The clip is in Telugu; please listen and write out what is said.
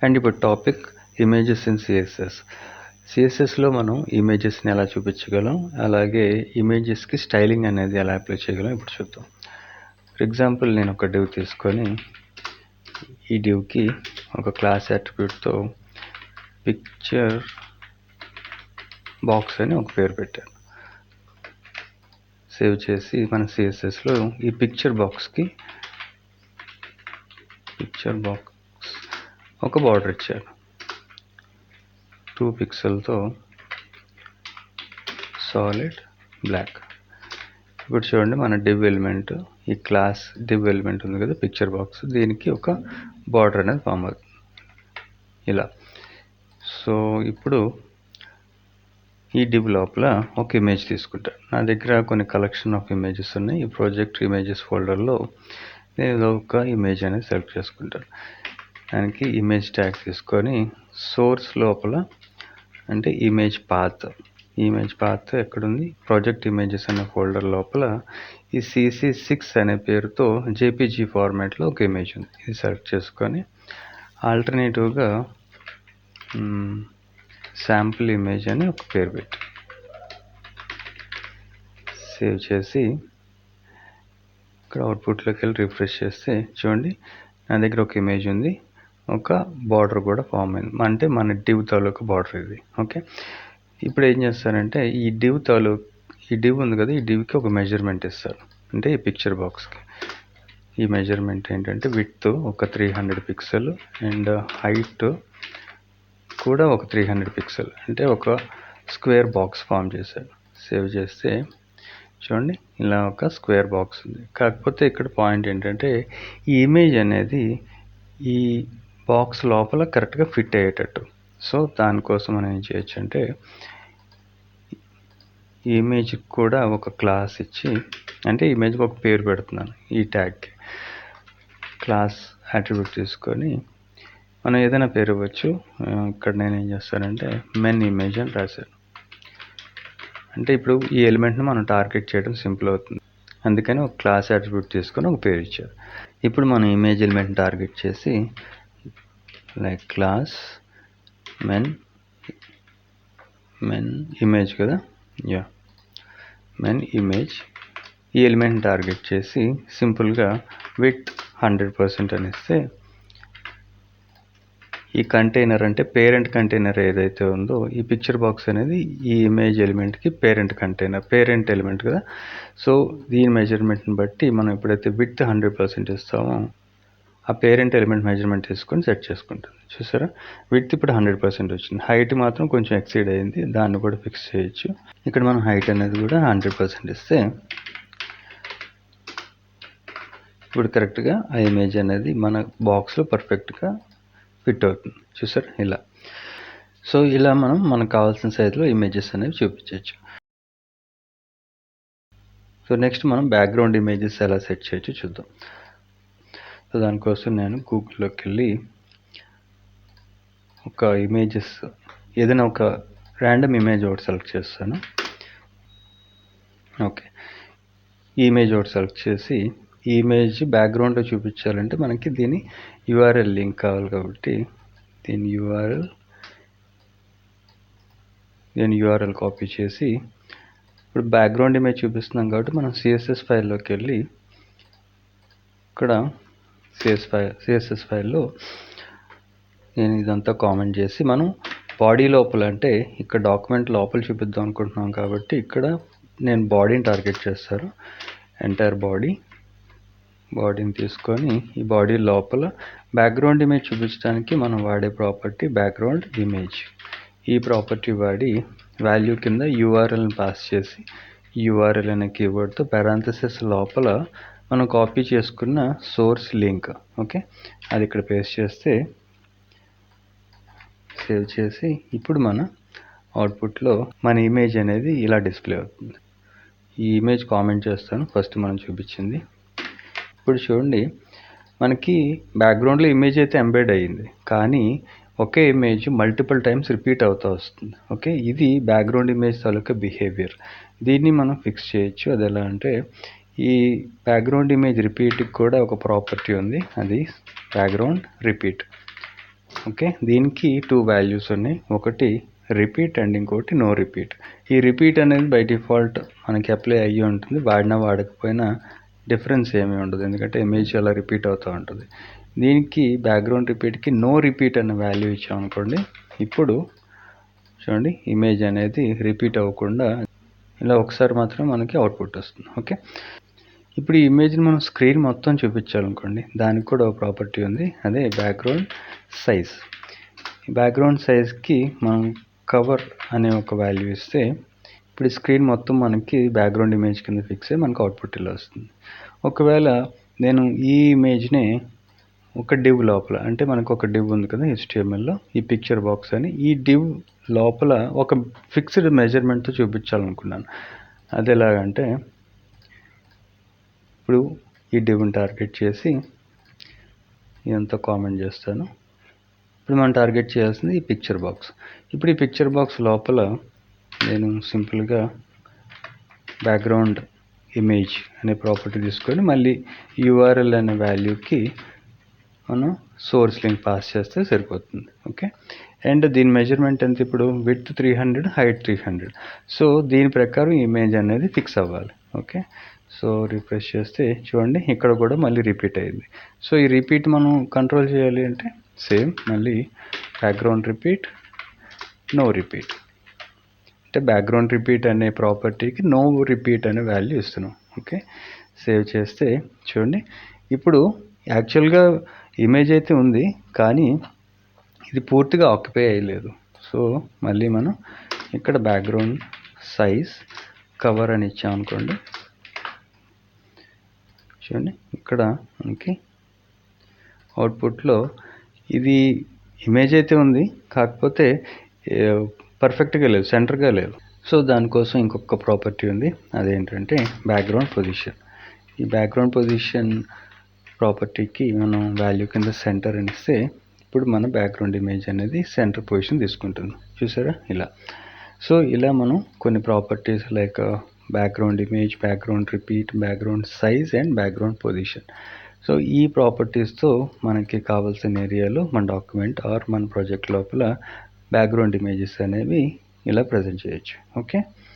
అండ్ ఇప్పుడు టాపిక్ ఇమేజెస్ ఇన్ సిఎస్ఎస్. సిఎస్ఎస్లో మనం ఇమేజెస్ని ఎలా చూపించగలం, అలాగే ఇమేజెస్కి స్టైలింగ్ అనేది ఎలా అప్లై చేయగలం ఇప్పుడు చూద్దాం. ఫర్ ఎగ్జాంపుల్ నేను ఒక డివ్ తీసుకొని ఈ డివ్కి ఒక క్లాస్ అట్రిబ్యూట్తో పిక్చర్ బాక్స్ అని ఒక పేరు పెట్టాను. సేవ్ చేసి మన సిఎస్ఎస్లో ఈ పిక్చర్ బాక్స్ ఒక బార్డర్ ఇచ్చాను 2 పిక్సెల్తో సాలిడ్ బ్లాక్. ఇప్పుడు చూడండి, మన డివ్ ఎలిమెంట్, ఈ క్లాస్ డివ్ ఎలిమెంట్ ఉంది కదా పిక్చర్ బాక్స్, దీనికి ఒక బార్డర్ అనేది ఫామ్ అవుతుంది ఇలా. సో ఇప్పుడు ఈ డివ్ లోపల ఒక ఇమేజ్ తీసుకుంటాను. నా దగ్గర కొన్ని కలెక్షన్ ఆఫ్ ఇమేజెస్ ఉన్నాయి. ఈ ప్రాజెక్ట్ ఇమేజెస్ ఫోల్డర్లో నేను ఒక ఇమేజ్ అనేది సెలెక్ట్ చేసుకుంటాను. దానికి ఇమేజ్ ట్యాగ్ తీసుకొని సోర్స్ లోపల అంటే ఇమేజ్ పాత్ ఎక్కడుంది, ప్రాజెక్ట్ ఇమేజెస్ అనే ఫోల్డర్ లోపల ఈ CC6 అనే పేరుతో జేపీజీ ఫార్మాట్లో ఒక ఇమేజ్ ఉంది. ఇది సెలెక్ట్ చేసుకొని ఆల్టర్నేటివ్గా శాంపుల్ ఇమేజ్ అని ఒక పేరు పెట్టి సేవ్ చేసి ఇక్కడ అవుట్పుట్లోకి వెళ్ళి రిఫ్రెష్ చేస్తే చూడండి, నా దగ్గర ఒక ఇమేజ్ ఉంది, ఒక బార్డర్ కూడా ఫామ్ అయింది. అంటే మన డివ్ తాలూకు బార్డర్ ఇది. ఓకే, ఇప్పుడు ఏం చేస్తారంటే ఈ డివ్ ఉంది కదా, ఈ డివ్కి ఒక మెజర్మెంట్ ఇస్తారు. అంటే ఈ పిక్చర్ బాక్స్కి ఈ మెజర్మెంట్ ఏంటంటే విడ్త్ ఒక 300 పిక్సెల్ అండ్ హైట్ కూడా ఒక 300 పిక్సెల్, అంటే ఒక స్క్వేర్ బాక్స్ ఫామ్ చేశారు. సేవ్ చేస్తే చూడండి, ఇలా ఒక స్క్వేర్ బాక్స్ ఉంది. కాకపోతే ఇక్కడ పాయింట్ ఏంటంటే ఈ ఇమేజ్ అనేది ఈ బాక్స్ లోపల కరెక్ట్గా ఫిట్ అయ్యేటట్టు. సో దానికోసం మనం ఏం చేయొచ్చు అంటే ఈ ఇమేజ్కి కూడా ఒక క్లాస్ ఇచ్చి, అంటే ఇమేజ్కి ఒక పేరు పెడుతున్నాను. ఈ ట్యాగ్కి క్లాస్ అట్రిబ్యూట్ తీసుకొని మనం ఏదైనా పేరు ఇవ్వచ్చు. ఇక్కడ నేను ఏం చేస్తానంటే మెన్ ఇమేజ్ అని రాశాను. అంటే ఇప్పుడు ఈ ఎలిమెంట్ని మనం టార్గెట్ చేయడం సింపుల్ అవుతుంది, అందుకని ఒక క్లాస్ అట్రిబ్యూట్ తీసుకొని ఒక పేరు ఇచ్చారు. ఇప్పుడు మనం ఇమేజ్ ఎలిమెంట్ని టార్గెట్ చేసి లైక్ క్లాస్ మెన్ ఇమేజ్ కదా, మెన్ ఇమేజ్, ఈ ఎలిమెంట్ని టార్గెట్ చేసి సింపుల్గా విడ్త్ 100% అని ఇస్తే ఈ కంటైనర్ అంటే పేరెంట్ కంటైనర్ ఏదైతే ఉందో ఈ పిక్చర్ బాక్స్ అనేది ఈ ఇమేజ్ ఎలిమెంట్కి పేరెంట్ ఎలిమెంట్ కదా. సో దీని మెజర్మెంట్ని బట్టి మనం ఎప్పుడైతే విడ్త్ 100% ఇస్తామో ఆ పేరెంట్ ఎలిమెంట్ మెజర్మెంట్ తీసుకొని సెట్ చేసుకుంటుంది. చూసారా, విడ్త్ ఇప్పుడు 100% వచ్చింది. హైట్ మాత్రం కొంచెం ఎక్సీడ్ అయింది, దాన్ని కూడా ఫిక్స్ చేయొచ్చు. ఇక్కడ మనం హైట్ అనేది కూడా 100% ఇస్తే ఇప్పుడు కరెక్ట్గా ఆ ఇమేజ్ అనేది మన బాక్స్లో పర్ఫెక్ట్గా ఫిట్ అవుతుంది. చూసారా ఇలా. సో ఇలా మనకు కావాల్సిన సైజులో ఇమేజెస్ అనేవి చూపించవచ్చు. సో నెక్స్ట్ మనం బ్యాక్గ్రౌండ్ ఇమేజెస్ ఎలా సెట్ చేయొచ్చు చూద్దాం. సో దానికోసం నేను గూగుల్లోకి వెళ్ళి ఒక ఇమేజెస్ ఏదైనా ఒక ర్యాండమ్ ఇమేజ్ ఒకటి సెలెక్ట్ చేస్తాను. ఓకే, ఈ ఇమేజ్ ఒకటి సెలెక్ట్ చేసి ఈ ఇమేజ్ బ్యాక్గ్రౌండ్లో చూపించాలంటే మనకి దీని URL లింక్ కావాలి కాబట్టి దీని URL కాపీ చేసి ఇప్పుడు బ్యాక్గ్రౌండ్ ఇమేజ్ చూపిస్తున్నాం కాబట్టి మనం CSS ఫైల్లోకి వెళ్ళి ఇక్కడ CSS ఫైల్లో నేను ఇదంతా కామెంట్ చేసి మనం బాడీ లోపల అంటే ఇక్కడ డాక్యుమెంట్ లోపల చూపిద్దాం అనుకుంటున్నాం కాబట్టి ఇక్కడ నేను బాడీని టార్గెట్ చేస్తాను. ఎంటైర్ బాడీని తీసుకొని ఈ బాడీ లోపల బ్యాక్గ్రౌండ్ ఇమేజ్ చూపించడానికి మనం వాడే ప్రాపర్టీ బ్యాక్గ్రౌండ్ ఇమేజ్. ఈ ప్రాపర్టీ వాడి వాల్యూ కింద URLని పాస్ చేసి URL అనే కీవర్డ్తో పారాంథసిస్ లోపల మనం కాపీ చేసుకున్న సోర్స్ లింక్, ఓకే, అది ఇక్కడ పేస్ట్ చేస్తే సేవ్ చేసి ఇప్పుడు మన అవుట్పుట్లో మన ఇమేజ్ అనేది ఇలా డిస్ప్లే అవుతుంది. ఈ ఇమేజ్ కామెంట్ చేస్తాను, ఫస్ట్ మనం చూపించింది. ఇప్పుడు చూడండి, మనకి బ్యాక్గ్రౌండ్లో ఇమేజ్ అయితే ఎంబెడ్ అయ్యింది, కానీ ఒకే ఇమేజ్ మల్టిపుల్ టైమ్స్ రిపీట్ అవుతూ వస్తుంది. ఓకే, ఇది బ్యాక్గ్రౌండ్ ఇమేజ్ తాలూకా బిహేవియర్. దీన్ని మనం ఫిక్స్ చేయొచ్చు. అది ఎలా అంటే ఈ బ్యాక్గ్రౌండ్ ఇమేజ్ రిపీట్కి కూడా ఒక ప్రాపర్టీ ఉంది, అది బ్యాక్గ్రౌండ్ రిపీట్. ఓకే, దీనికి 2 వాల్యూస్ ఉన్నాయి. ఒకటి రిపీట్ అండ్ ఇంకోటి నో రిపీట్. ఈ రిపీట్ అనేది బై డిఫాల్ట్ మనకి అప్లై అయ్యి ఉంటుంది, వాడినా వాడకపోయినా డిఫరెన్స్ ఏమీ ఉండదు, ఎందుకంటే ఇమేజ్ అలా రిపీట్ అవుతూ ఉంటుంది. దీనికి బ్యాక్గ్రౌండ్ రిపీట్కి నో రిపీట్ అనే వాల్యూ ఇచ్చామనుకోండి, ఇప్పుడు చూడండి ఇమేజ్ అనేది రిపీట్ అవ్వకుండా ఇలా ఒకసారి మాత్రం మనకి అవుట్పుట్ వస్తుంది. ఓకే, ఇప్పుడు ఈ ఇమేజ్ని మనం స్క్రీన్ మొత్తం చూపించాలనుకోండి, దానికి కూడా ఒక ప్రాపర్టీ ఉంది, అదే బ్యాక్గ్రౌండ్ సైజ్. ఈ బ్యాక్గ్రౌండ్ సైజ్కి మనం కవర్ అనే ఒక వాల్యూ ఇస్తే ఇప్పుడు ఈ స్క్రీన్ మొత్తం మనకి బ్యాక్గ్రౌండ్ ఇమేజ్ కింద ఫిక్స్ అయ్యి మనకు అవుట్పుట్ ఇలా వస్తుంది. ఒకవేళ నేను ఈ ఇమేజ్ని ఒక డివ్ లోపల, అంటే మనకు ఒక డివ్ ఉంది కదా HTMLలో, ఈ పిక్చర్ బాక్స్ అని, ఈ డివ్ లోపల ఒక ఫిక్స్డ్ మెజర్మెంట్తో చూపించాలనుకున్నాను. అది ఎలాగంటే ఇప్పుడు ఈ డివ్ని టార్గెట్ చేసి ఇదంతా కామెంట్ చేస్తాను. ఇప్పుడు మనం టార్గెట్ చేయాల్సింది ఈ పిక్చర్ బాక్స్. ఇప్పుడు ఈ పిక్చర్ బాక్స్ లోపల నేను సింపుల్గా బ్యాక్గ్రౌండ్ ఇమేజ్ అనే ప్రాపర్టీ తీసుకొని మళ్ళీ URL అనే వాల్యూకి మనం సోర్స్ లింక్ పాస్ చేస్తే సరిపోతుంది. ఓకే, అండ్ దీని మెజర్మెంట్ ఎంత, ఇప్పుడు విడ్త్ 300, హైట్ 300. సో దీని ప్రకారం ఇమేజ్ అనేది ఫిక్స్ అవ్వాలి. ఓకే, సో రిఫ్రెష్ చేస్తే చూడండి ఇక్కడ కూడా మళ్ళీ రిపీట్ అయింది. సో ఈ రిపీట్ మనం కంట్రోల్ చేయాలి అంటే సేమ్ మళ్ళీ బ్యాక్గ్రౌండ్ రిపీట్, నో రిపీట్. అంటే బ్యాక్గ్రౌండ్ రిపీట్ అనే ప్రాపర్టీకి నో రిపీట్ అనే వాల్యూ ఇస్తున్నాం. ఓకే, సేవ్ చేస్తే చూడండి ఇప్పుడు యాక్చువల్గా ఇమేజ్ అయితే ఉంది, కానీ ఇది పూర్తిగా ఆక్యుపై అయ్యలేదు. సో మళ్ళీ మనం ఇక్కడ బ్యాక్గ్రౌండ్ సైజ్ కవర్ అని ఇచ్చామనుకోండి, చూడండి ఇక్కడ మనకి అవుట్పుట్లో ఇది ఇమేజ్ అయితే ఉంది, కాకపోతే పర్ఫెక్ట్గా లేదు, సెంటర్గా లేదు. సో దానికోసం ఇంకొక ప్రాపర్టీ ఉంది, అదేంటంటే బ్యాక్గ్రౌండ్ పొజిషన్. ఈ బ్యాక్గ్రౌండ్ పొజిషన్ ప్రాపర్టీకి మనం వాల్యూ కింద సెంటర్ అని ఇస్తే ఇప్పుడు మన బ్యాక్గ్రౌండ్ ఇమేజ్ అనేది సెంటర్ పొజిషన్ తీసుకుంటుంది. చూసారా ఇలా. సో ఇలా మనం కొన్ని properties like background image, background repeat, background size and background position, so ఈ ప్రాపర్టీస్తో మనకి కావాల్సిన ఏరియాలో మన డాక్యుమెంట్ ఆర్ మన ప్రాజెక్ట్ లోపల బ్యాక్గ్రౌండ్ ఇమేజెస్ అనేవి ఇలా ప్రజెంట్ చేయొచ్చు. ఓకే.